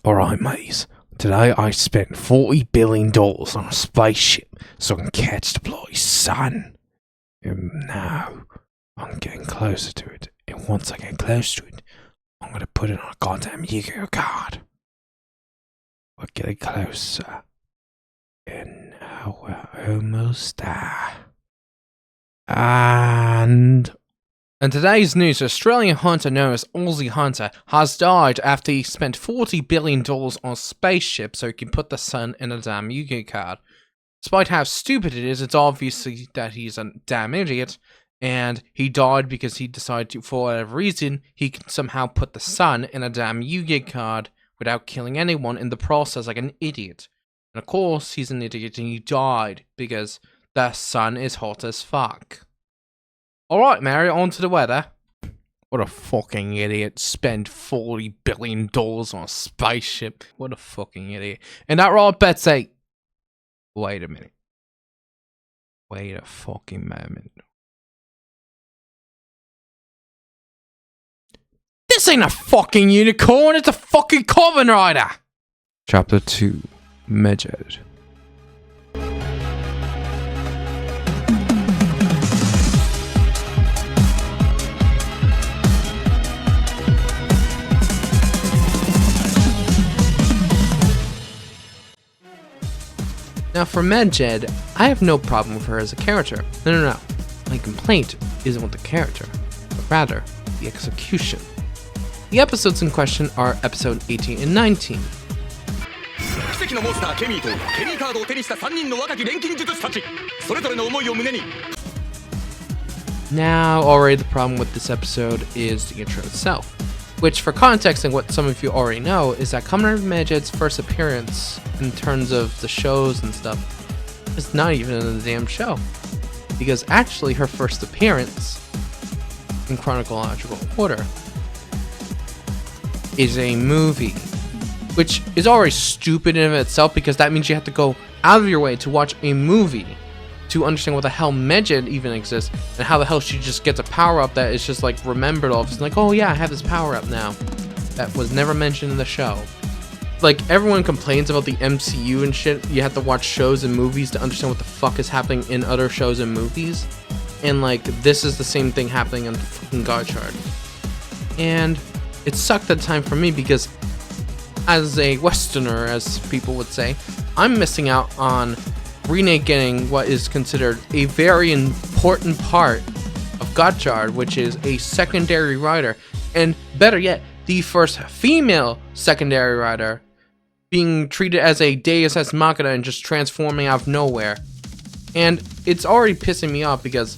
Alright, mates. Today I spent $40 billion on a spaceship so I can catch the bloody sun. And now I'm getting closer to it. And once I get close to it, I'm gonna put it on a goddamn Yu-Gi-Oh card. We're getting closer. And now we're almost there. And in today's news, Australian hunter known as Aussie Hunter has died after he spent $40 billion on a spaceship so he can put the sun in a damn Yu-Gi-Oh card. Despite how stupid it is, it's obviously that he's a damn idiot, and he died because he decided to, for whatever reason, he can somehow put the sun in a damn Yu-Gi-Oh card without killing anyone in the process like an idiot. And of course, he's an idiot and he died because the sun is hot as fuck. Alright, Mary, on to the weather. What a fucking idiot. Spend $40 billion on a spaceship. What a fucking idiot. And that right, Betsy? Wait a minute. Wait a fucking moment. This ain't a fucking unicorn, it's a fucking Kamen Rider! Chapter 2. Majade. Now for Majade, I have no problem with her as a character. No. My complaint isn't with the character, but rather the execution. The episodes in question are episode 18 and 19. Now, already the problem with this episode is the intro itself. Which, for context and what some of you already know, is that Kamen Rider Majade's first appearance in terms of the shows and stuff is not even in the damn show. Because actually her first appearance, in chronological order, is a movie. Which is already stupid in itself because that means you have to go out of your way to watch a movie to understand what the hell Majade even exists, and how the hell she just gets a power-up that is just like remembered all of a sudden, like, oh yeah, I have this power-up now. That was never mentioned in the show. Like, everyone complains about the MCU and shit, you have to watch shows and movies to understand what the fuck is happening in other shows and movies. And like, this is the same thing happening on fucking Gotchard. And it sucked at the time for me because, as a Westerner, as people would say, I'm missing out on Rene getting what is considered a very important part of Gotchard, which is a secondary writer, and better yet, the first female secondary writer being treated as a deus ex machina and just transforming out of nowhere. And it's already pissing me off because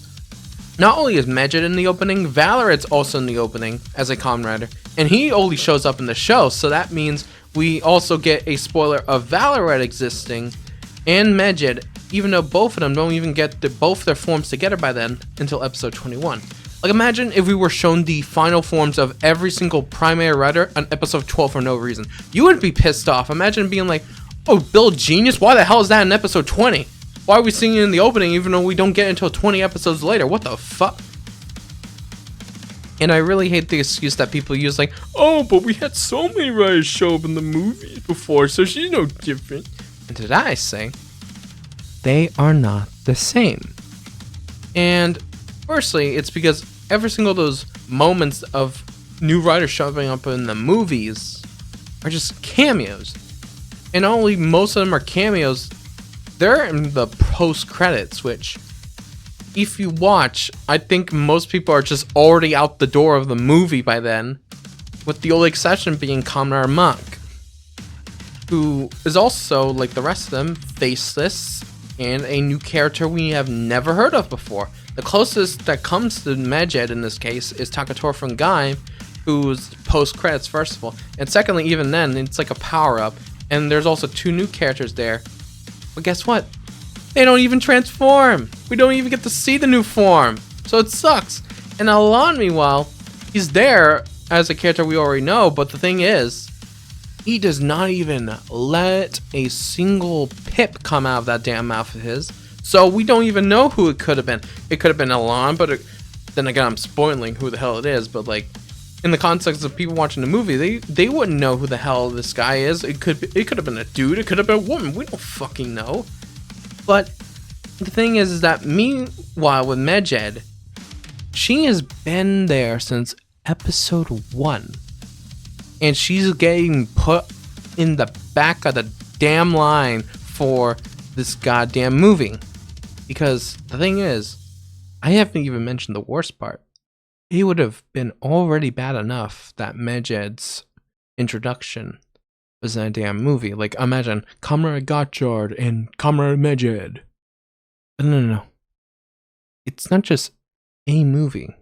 not only is Majade in the opening, Valoret's also in the opening as a Kamen Rider, and he only shows up in the show, so that means we also get a spoiler of Valoret existing and Majade, even though both of them don't even get both their forms together by then until episode 21. Like, imagine if we were shown the final forms of every single primary writer on episode 12 for no reason. You would be pissed off. Imagine being like, oh, Bill Genius? Why the hell is that in episode 20? Why are we seeing it in the opening even though we don't get it until 20 episodes later? What the fuck? And I really hate the excuse that people use, like, oh, but we had so many writers show up in the movies before, so she's no different. And to that I say, they are not the same. And firstly, it's because every single of those moments of new writers showing up in the movies are just cameos. And not only most of them are cameos, they're in the post-credits, which, if you watch, I think most people are just already out the door of the movie by then, with the only exception being Kamen Rider Monk, who is also, like the rest of them, faceless and a new character we have never heard of before. The closest that comes to Majade in this case is Takatora from Gaim, who's post-credits first of all, and secondly, even then, it's like a power-up, and there's also two new characters there. But guess what? They don't even transform! We don't even get to see the new form! So it sucks! And Alon, meanwhile, he's there as a character we already know, but the thing is, he does not even let a single pip come out of that damn mouth of his. So we don't even know who it could have been. It could have been Alon, but then again, I'm spoiling who the hell it is, but like, in the context of people watching the movie, they wouldn't know who the hell this guy is. It could have been a dude, it could have been a woman. We don't fucking know. But the thing is that meanwhile with Majade, she has been there since episode 1. And she's getting put in the back of the damn line for this goddamn movie. Because the thing is, I haven't even mentioned the worst part. It would have been already bad enough that Majade's introduction was in a damn movie. Like, imagine Comrade Gotchard and Comrade Majade. No. It's not just a movie,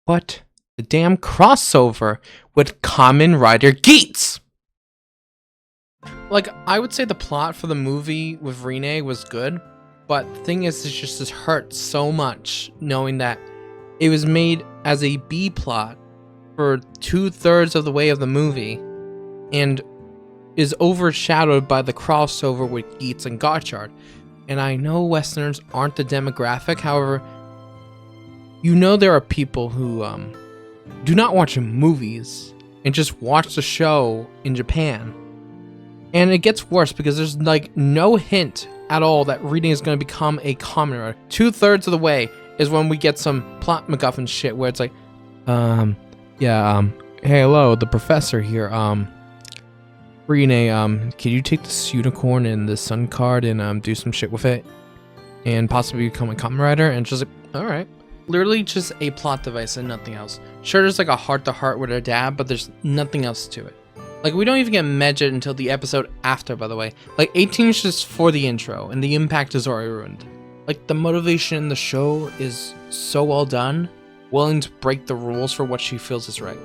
but the damn crossover with Kamen Rider Geats. Like, I would say the plot for the movie with Rene was good, but the thing is, it's just hurt so much knowing that it was made as a B plot for 2/3 of the way of the movie and is overshadowed by the crossover with Geats and Gotchard. And I know Westerners aren't the demographic, however, you know there are people who do not watch movies and just watch the show in Japan. And it gets worse because there's like no hint at all that Rene is going to become a Kamen Rider. 2/3 of the way is when we get some plot MacGuffin shit where it's like, hey, hello, the professor here, Rene, can you take this unicorn and this sun card and do some shit with it and possibly become a Kamen Rider? And just like, alright. Literally just a plot device and nothing else. Sure, there's like a heart-to-heart with her dad, but there's nothing else to it. Like, we don't even get Majade until the episode after, by the way. Like, 18 is just for the intro, and the impact is already ruined. Like, the motivation in the show is so well done, willing to break the rules for what she feels is right.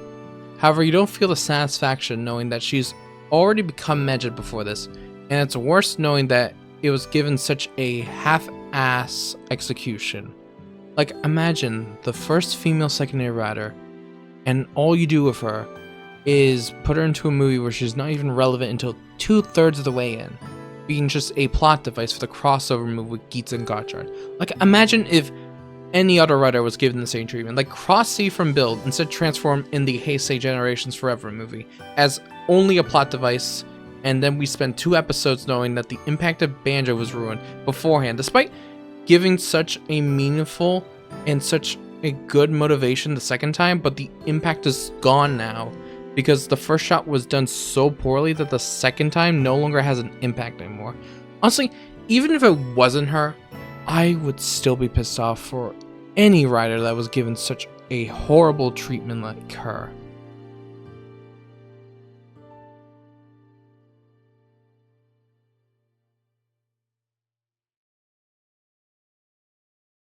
However, you don't feel the satisfaction knowing that she's already become Majade before this, and it's worse knowing that it was given such a half-ass execution. Like, imagine the first female secondary rider, and all you do with her is put her into a movie where she's not even relevant until 2/3 of the way in, being just a plot device for the crossover movie with Geats and Gotchard. Like, imagine if any other writer was given the same treatment, like Cross C from Build instead transformed in the Heisei Generations Forever movie as only a plot device, and then we spent 2 episodes knowing that the impact of Banjo was ruined beforehand, despite giving such a meaningful and such a good motivation the second time, but the impact is gone now because the first shot was done so poorly that the second time no longer has an impact anymore. Honestly, even if it wasn't her, I would still be pissed off for any writer that was given such a horrible treatment like her.